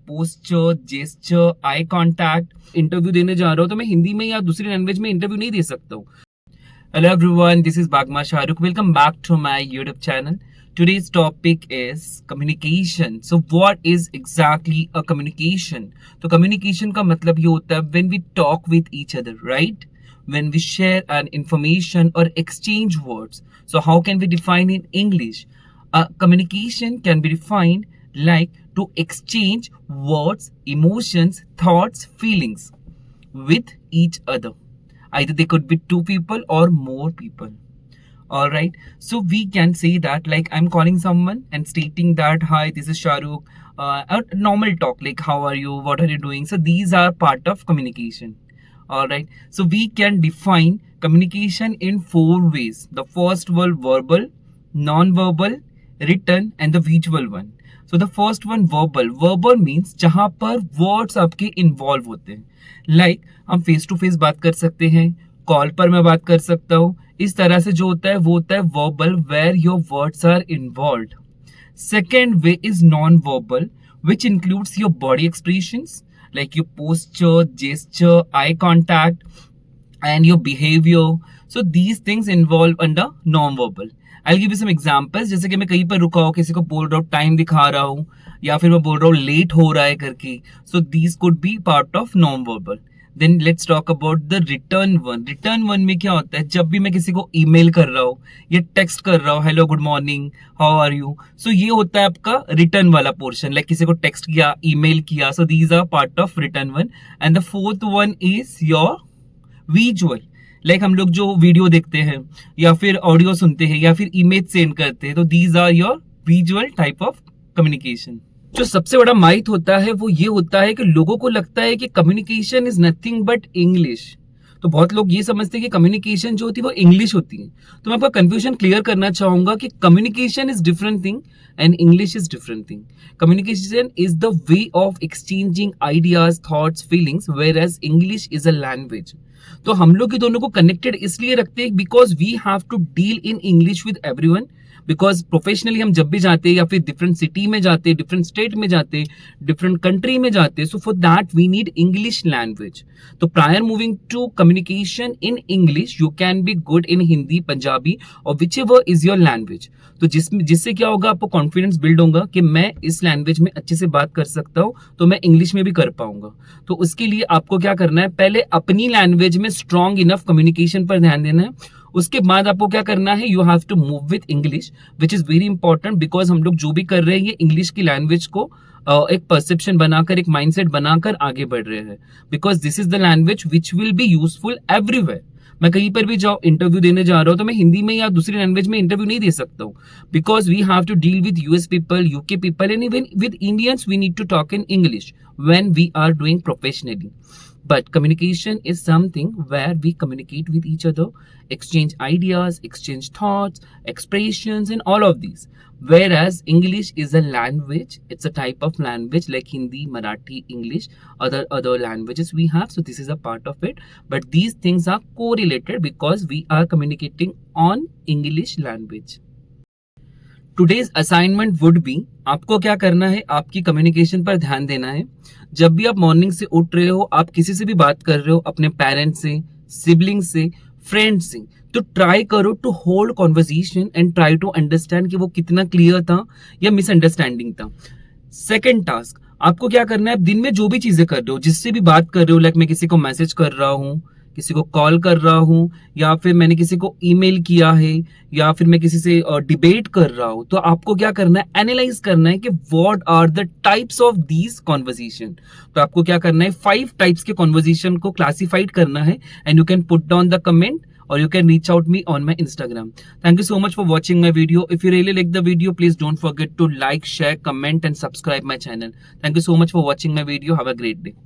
Posture, gesture, eye contact. Interview देने जा रहा हूँ तो मैं हिंदी में या दूसरी लैंग्वेज में इंटरव्यू नहीं दे सकता हूँ। Hello everyone, this is Bagma Shahrukh. Welcome back to my YouTube channel. Today's topic is communication. So what is exactly a communication? तो communication का मतलब ये होता है when we talk with each other, right? When we share an information or exchange words. So how can we define in English? Communication can be defined like to exchange words, emotions, thoughts, feelings with each other. Either they could be two people or more people. All right, so we can say that like I'm calling someone and stating that hi, this is Shahrukh. A normal talk like how are you, what are you doing. So these are part of communication. All right, so we can define communication in four ways. The first one verbal, non-verbal, written and the visual one. So the first one verbal means जहां पर words आपके involve होते हैं. Like हम face to face बात कर सकते हैं, कॉल पर मैं बात कर सकता हूँ. इस तरह से जो होता है वो होता है verbal, where your words are involved. Second way is non verbal, which includes your body expressions like your posture, gesture, eye contact and your behavior. So these things involve under non-verbal. I'll give you some examples. जैसे कि मैं कहीं पर रुका हूँ, किसी को बोल रहा हूँ, टाइम दिखा रहा हूँ, या फिर मैं बोल रहा हूँ लेट हो रहा है करके. So these could be part of non-verbal. Then let's talk about the written one. Written one में क्या होता है? जब भी मैं किसी को ईमेल कर रहा हूँ या टेक्स्ट कर रहा हूँ, hello good morning, how are you. So ये होता है आपका रिटर्न वाला पोर्शन, लाइक किसी को टेक्स्ट किया, ईमेल किया. So these are part of written one. And the fourth one is your visual. Like हम लोग जो वीडियो देखते हैं या फिर ऑडियो सुनते हैं या फिर इमेज सेंड करते हैं, तो these are your visual type of communication. जो सबसे बड़ा माइथ होता है वो ये होता है कि लोगों को लगता है कि communication is nothing but English. तो बहुत लोग ये समझते हैं कि कम्युनिकेशन जो होती है वो इंग्लिश होती है. तो मैं आपका कंफ्यूजन क्लियर करना चाहूंगा कि communication is different thing and English is different thing. Communication is the way of exchanging ideas, thoughts, feelings, whereas English is a language. तो हम लोग ये दोनों को कनेक्टेड इसलिए रखते हैं because we have to deal in English with everyone. Because professionally हम जब भी जाते हैं या फिर डिफरेंट सिटी में जाते हैं, डिफरेंट स्टेट में जाते हैं, डिफरेंट कंट्री में जाते हैं, so for that we need English language. तो prior moving to communication in English you can be good in Hindi, Punjabi और whichever is your language. तो जिससे क्या होगा, आपको कॉन्फिडेंस बिल्ड होगा कि मैं इस लैंग्वेज में अच्छे से बात कर सकता हूँ तो मैं इंग्लिश में भी कर पाऊंगा. तो उसके लिए आपको क्या करना है, पहले अपनी लैंग्वेज में स्ट्रॉन्ग इनफ कम्युनिकेशन पर ध्यान देना है. उसके बाद आपको क्या करना है, you have to move with English which is very important. Because हम लोग जो भी कर रहे हैं ये इंग्लिश की लैंग्वेज को एक परसेप्शन बनाकर, एक माइंडसेट बनाकर आगे बढ़ रहे हैं. Because this is the language which will be useful everywhere. मैं कहीं पर भी जाओ, इंटरव्यू देने जा रहा हूँ तो मैं हिंदी में या दूसरी लैंग्वेज में इंटरव्यू नहीं दे सकता हूँ. Because we have to deal with US people, UK people and even with Indians we need to talk in English when we are doing professionally. But communication is something where we communicate with each other, exchange ideas, exchange thoughts, expressions, and all of these. Whereas English is a language, it's a type of language like Hindi, Marathi, English, other languages we have. So this is a part of it. But these things are correlated because we are communicating on English language. Today's assignment would be, आपको क्या करना है, आपकी communication पर ध्यान देना है. जब भी आप मॉर्निंग से उठ रहे हो, आप किसी से भी बात कर रहे हो, अपने पेरेंट्स से, सिबलिंग्स से, फ्रेंड्स से, तो ट्राई करो to hold conversation and try to understand कि वो कितना क्लियर था या मिसअंडरस्टैंडिंग था. सेकेंड टास्क, आपको क्या करना है, दिन में जो भी चीजें कर रहे हो, जिससे भी बात कर रहे हो, लाइक मैं किसी को मैसेज कर रहा हूँ, किसी को कॉल कर रहा हूँ, या फिर मैंने किसी को ईमेल किया है, या फिर मैं किसी से डिबेट कर रहा हूँ, तो आपको क्या करना है, एनालाइज करना है कि what are the types of these conversation. तो आपको क्या करना है, 5 टाइप्स के कॉन्वर्सेशन को क्लासिफाइड करना है and you can put down the comment or you can reach out me on my Instagram. Thank you so much for watching my video. If you really like the video, please don't forget to like, share, comment and subscribe my channel. Thank you so much for watching my video. Have a great day.